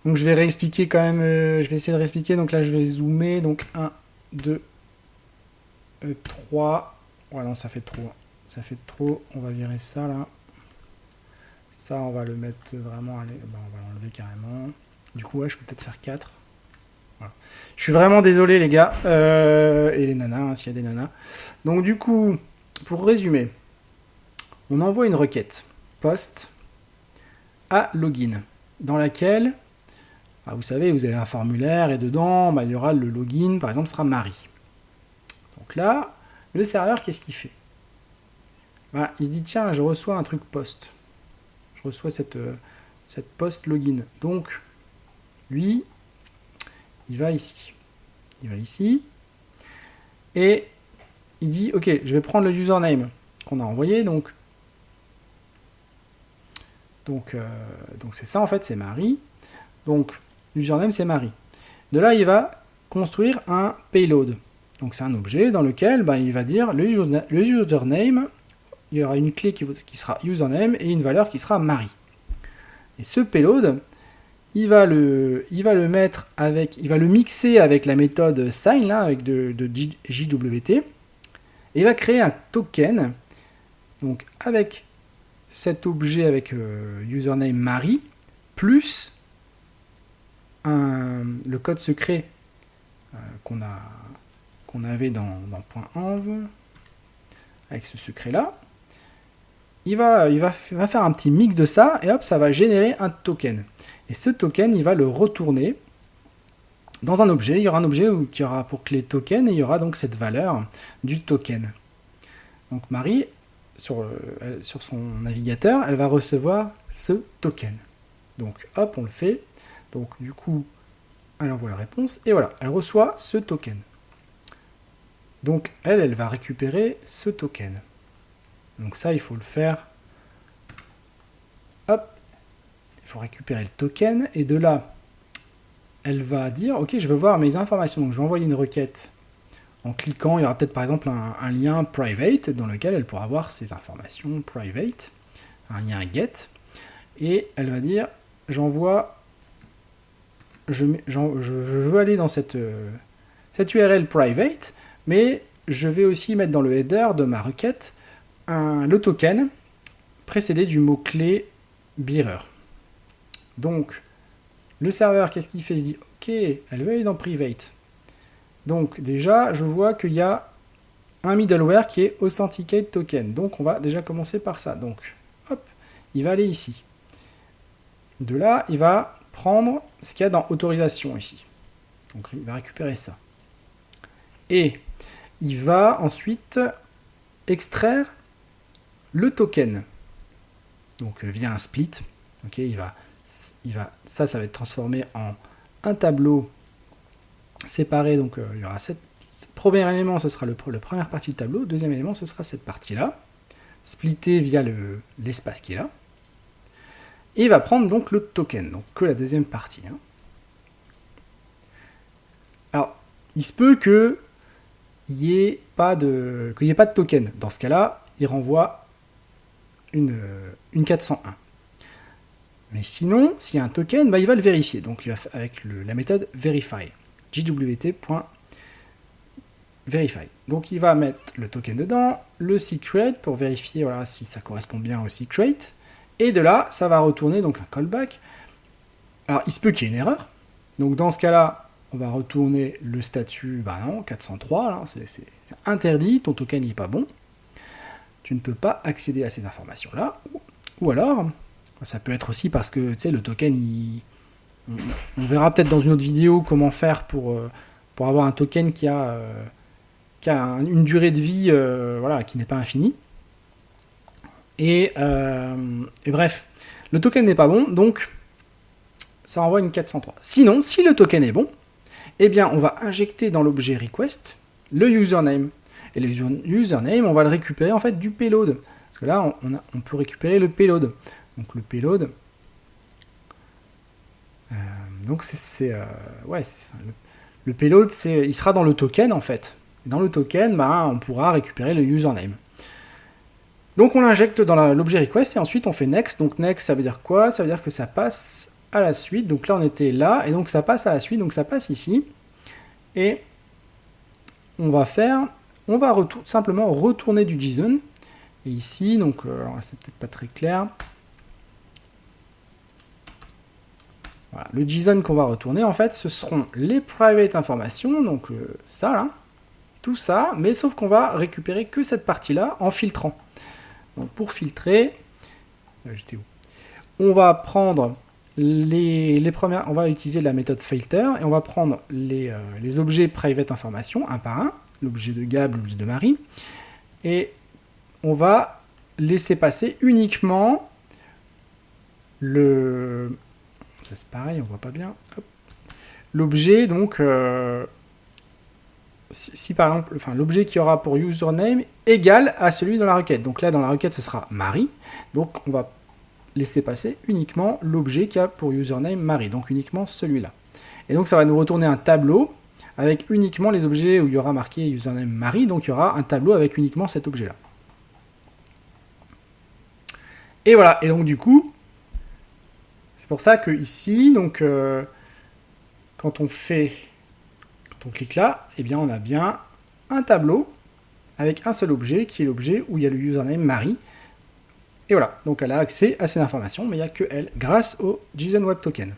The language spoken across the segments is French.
Donc je vais réexpliquer quand même, je vais essayer de réexpliquer. Donc là je vais zoomer, donc 1, 2, 3. Ouais non ça fait trop. Ça fait trop, on va virer ça là. Ça on va le mettre vraiment, allez, bah, on va l'enlever carrément. Du coup ouais je peux peut-être faire 4. Voilà. Je suis vraiment désolé les gars, et les nanas, hein, s'il y a des nanas. Donc du coup, pour résumer, on envoie une requête post à login, dans laquelle, vous savez, vous avez un formulaire et dedans, il y aura le login, par exemple, sera Marie. Donc là, le serveur, qu'est-ce qu'il fait? Il se dit, tiens, je reçois un truc post. Je reçois cette post login. Donc, lui, il va ici. Il va ici. Et il dit, ok, je vais prendre le username qu'on a envoyé. Donc c'est ça, en fait, c'est Marie. Donc, l'username, c'est Marie. De là, il va construire un payload. Donc, c'est un objet dans lequel il va dire le username, il y aura une clé qui sera username et une valeur qui sera Marie. Et ce payload, il va le mettre avec, il va le mixer avec la méthode sign, là, avec de JWT, et il va créer un token, donc avec cet objet avec username Marie, plus le code secret qu'on avait dans .env, avec ce secret-là, il va faire un petit mix de ça, et hop, ça va générer un token. Et ce token, il va le retourner dans un objet. Il y aura un objet qui aura pour clé token, et il y aura donc cette valeur du token. Donc Marie, sur son navigateur, elle va recevoir ce token. Donc hop, on le fait. Donc du coup, elle envoie la réponse, et voilà, elle reçoit ce token. Donc elle va récupérer ce token. Donc ça, il faut le faire. Hop, il faut récupérer le token, et de là, elle va dire, ok, je veux voir mes informations. Donc je vais envoyer une requête en cliquant. Il y aura peut-être par exemple un lien private dans lequel elle pourra voir ses informations private, un lien get, et elle va dire, j'envoie, je veux aller dans cette URL private, mais je vais aussi mettre dans le header de ma requête le token précédé du mot-clé bearer. Donc, le serveur, qu'est-ce qu'il fait? Il se dit, ok, elle veut aller dans private. Donc, déjà, je vois qu'il y a un middleware qui est authenticate token. Donc, on va déjà commencer par ça. Donc, hop, il va aller ici. De là, il va prendre ce qu'il y a dans autorisation ici. Donc, il va récupérer ça. Et il va ensuite extraire le token. Donc, via un split. Ok, ça va être transformé en un tableau séparé. Donc, il y aura premier élément, ce sera la première partie du tableau. Deuxième élément, ce sera cette partie-là, splitté via l'espace qui est là. Et il va prendre donc le token, donc que la deuxième partie. Alors, il se peut qu'il n'y ait pas de token. Dans ce cas-là, il renvoie une 401. Mais sinon, s'il y a un token, il va le vérifier. Donc, il va avec la méthode verify. jwt.verify. Donc, il va mettre le token dedans, le secret pour vérifier si ça correspond bien au secret. Et de là, ça va retourner donc un callback. Alors, il se peut qu'il y ait une erreur. Donc, dans ce cas-là, on va retourner le statut, non, 403, c'est interdit, ton token n'est pas bon. Tu ne peux pas accéder à ces informations-là. Ou alors, ça peut être aussi parce que, le token, on verra peut-être dans une autre vidéo comment faire pour avoir un token qui a une durée de vie qui n'est pas infinie. Et bref, le token n'est pas bon, donc ça envoie une 403. Sinon, si le token est bon, eh bien, on va injecter dans l'objet request le username. Et le username, on va le récupérer en fait du payload. Parce que là, on peut récupérer le payload. Donc le payload, le payload, il sera dans le token en fait. Et dans le token, on pourra récupérer le username. Donc on l'injecte dans l'objet request et ensuite on fait next. Donc next, ça veut dire quoi? Ça veut dire que ça passe à la suite. Donc là, on était là, et donc ça passe à la suite, donc ça passe ici. Et on va simplement retourner du JSON. Et ici, donc, c'est peut-être pas très clair. Voilà. Le JSON qu'on va retourner, en fait, ce seront les private informations, donc ça là, tout ça, mais sauf qu'on va récupérer que cette partie-là en filtrant. Donc pour filtrer, j'étais où? On va prendre les premières, on va utiliser la méthode filter et on va prendre les objets private information un par un, l'objet de Gab, l'objet de Marie, et on va laisser passer uniquement le... Ça c'est pareil, on voit pas bien. L'objet, donc, si par exemple, enfin, l'objet qui aura pour username égal à celui dans la requête. Donc là, dans la requête, ce sera Marie. Donc on va laisser passer uniquement l'objet qui a pour username Marie, donc uniquement celui-là. Et donc ça va nous retourner un tableau avec uniquement les objets où il y aura marqué username Marie, donc il y aura un tableau avec uniquement cet objet-là. Et voilà, et donc du coup, c'est pour ça que ici, donc, quand on clique là, eh bien on a bien un tableau avec un seul objet, qui est l'objet où il y a le username Marie. Et voilà, donc elle a accès à ces informations, mais il n'y a que elle, grâce au JSON Web Token.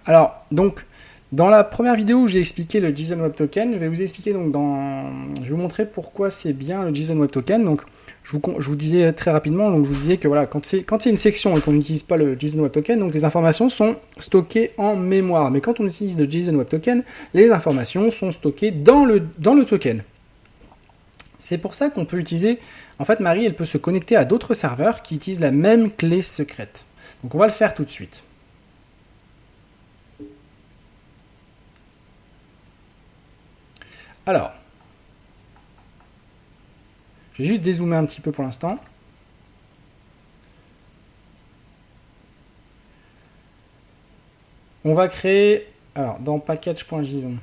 Alors, donc, dans la première vidéo où j'ai expliqué le JSON Web Token, je vais vous expliquer, donc, je vais vous montrer pourquoi c'est bien le JSON Web Token. Donc, je vous disais très rapidement, donc je vous disais que voilà, quand c'est une section et qu'on n'utilise pas le JSON Web Token, donc les informations sont stockées en mémoire. Mais quand on utilise le JSON Web Token, les informations sont stockées dans le token. C'est pour ça qu'on peut utiliser... En fait, Marie, elle peut se connecter à d'autres serveurs qui utilisent la même clé secrète. Donc on va le faire tout de suite. Alors, je vais juste dézoomer un petit peu pour l'instant. On va créer... Alors, dans package.json.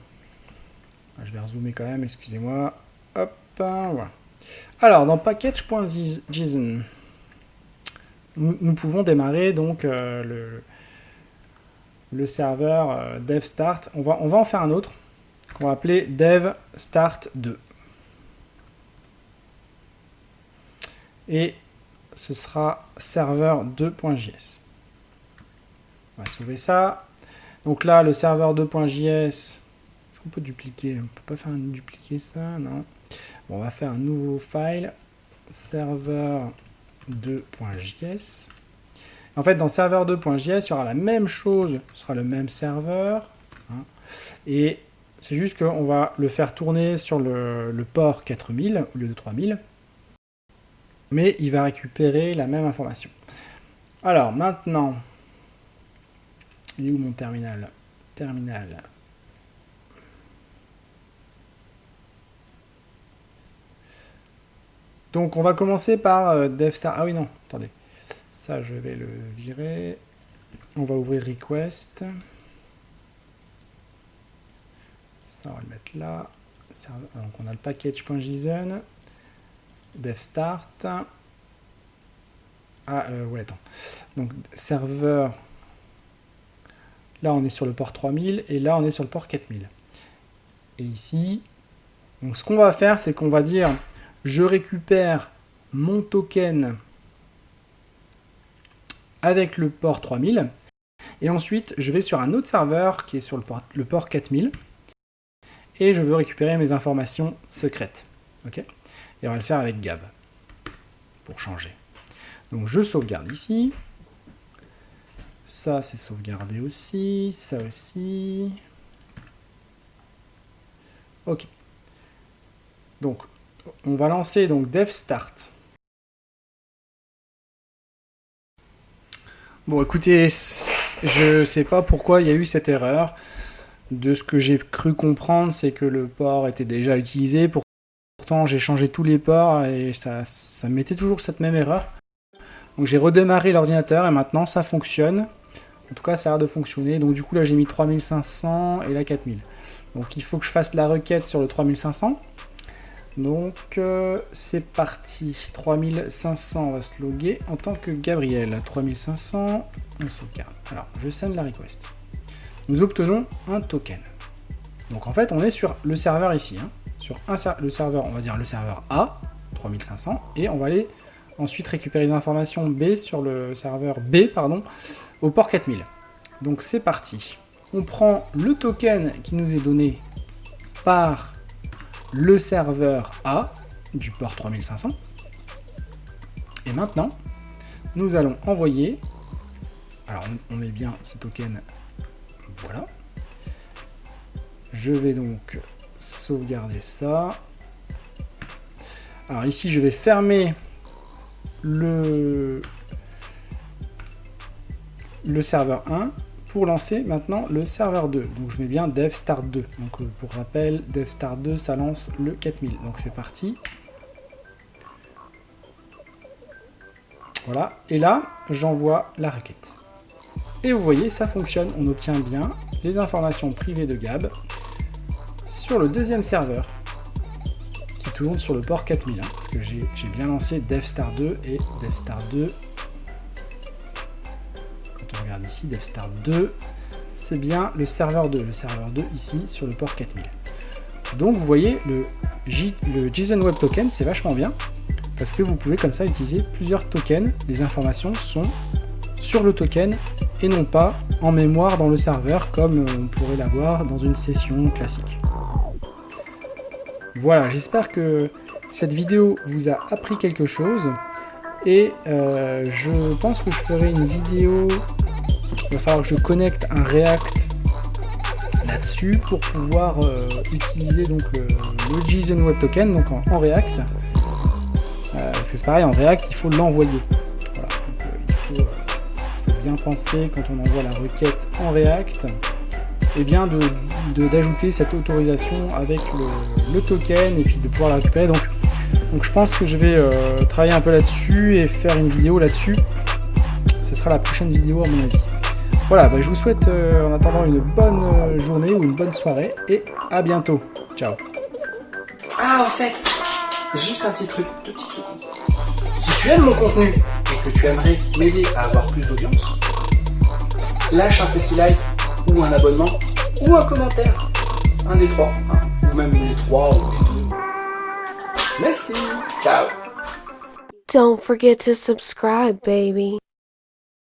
Je vais rezoomer quand même, excusez-moi. Hop, voilà. Alors, dans package.json, nous pouvons démarrer donc le serveur dev start. On va en faire un autre qu'on va appeler dev start 2. Et ce sera serveur 2.js. On va sauver ça. Donc là, le serveur 2.js, est-ce qu'on peut dupliquer? On peut pas faire dupliquer ça, non. Bon, on va faire un nouveau file, serveur 2.js. En fait, dans serveur 2.js, il y aura la même chose, ce sera le même serveur. Hein, et c'est juste qu'on va le faire tourner sur le port 4000 au lieu de 3000. Mais il va récupérer la même information. Alors, maintenant, il est où mon terminal? Terminal. Donc on va commencer par devstart. Ah oui, non, attendez. Ça, je vais le virer. On va ouvrir request. Ça, on va le mettre là. Donc on a le package.json. Devstart. Ouais, attends. Donc serveur. Là, on est sur le port 3000 et là, on est sur le port 4000. Et ici, donc ce qu'on va faire, c'est qu'on va dire je récupère mon token avec le port 3000 et ensuite je vais sur un autre serveur qui est sur le port 4000 et je veux récupérer mes informations secrètes. Ok, et on va le faire avec Gab pour changer. Donc je sauvegarde ici. Ça c'est sauvegardé aussi, ça aussi. Ok. Donc on va lancer donc dev start. Bon écoutez, je sais pas pourquoi il y a eu cette erreur. De ce que j'ai cru comprendre, c'est que le port était déjà utilisé. Pourtant j'ai changé tous les ports et ça mettait toujours cette même erreur. Donc j'ai redémarré l'ordinateur et maintenant ça fonctionne. En tout cas ça a l'air de fonctionner. Donc du coup là j'ai mis 3500 et là 4000. Donc il faut que je fasse la requête sur le 3500. Donc c'est parti, 3500, on va se loguer en tant que Gabriel. 3500, on sauvegarde. Alors, je send la request. Nous obtenons un token. Donc en fait, on est sur le serveur ici. Hein, sur le serveur, on va dire le serveur A, 3500, et on va aller ensuite récupérer les informations B sur le serveur B, pardon, au port 4000. Donc c'est parti. On prend le token qui nous est donné par le serveur A du port 3500. Et maintenant, nous allons envoyer, alors on met bien ce token, voilà. Je vais donc sauvegarder ça. Alors ici, je vais fermer le serveur 1 pour lancer maintenant le serveur 2. Donc je mets bien dev start 2. Donc pour rappel, dev start 2, ça lance le 4000. Donc c'est parti. Voilà. Et là, j'envoie la requête. Et vous voyez, ça fonctionne. On obtient bien les informations privées de Gab sur le deuxième serveur qui tourne sur le port 4000. Hein, parce que j'ai bien lancé dev start 2 et dev start 2. On regarde ici, dev start 2, c'est bien le serveur 2 ici sur le port 4000. Donc vous voyez, le JSON Web Token, c'est vachement bien, parce que vous pouvez comme ça utiliser plusieurs tokens, les informations sont sur le token et non pas en mémoire dans le serveur comme on pourrait l'avoir dans une session classique. Voilà, j'espère que cette vidéo vous a appris quelque chose. Et je pense que je ferai une vidéo, il va falloir que je connecte un React là-dessus pour pouvoir utiliser donc, le JSON Web Token donc en React. Parce que c'est pareil, en React, il faut l'envoyer. Voilà, il faut bien penser quand on envoie la requête en React, et bien d'ajouter cette autorisation avec le token et puis de pouvoir la récupérer. Donc je pense que je vais travailler un peu là-dessus et faire une vidéo là-dessus. Ce sera la prochaine vidéo à mon avis. Voilà, je vous souhaite en attendant une bonne journée ou une bonne soirée et à bientôt. Ciao. Ah, en fait, juste un petit truc, 2 petites secondes. Si tu aimes mon contenu et que tu aimerais m'aider à avoir plus d'audience, lâche un petit like ou un abonnement ou un commentaire. Un des trois, hein, ou même les trois ou les deux. Merci, ciao. Don't forget to subscribe, baby.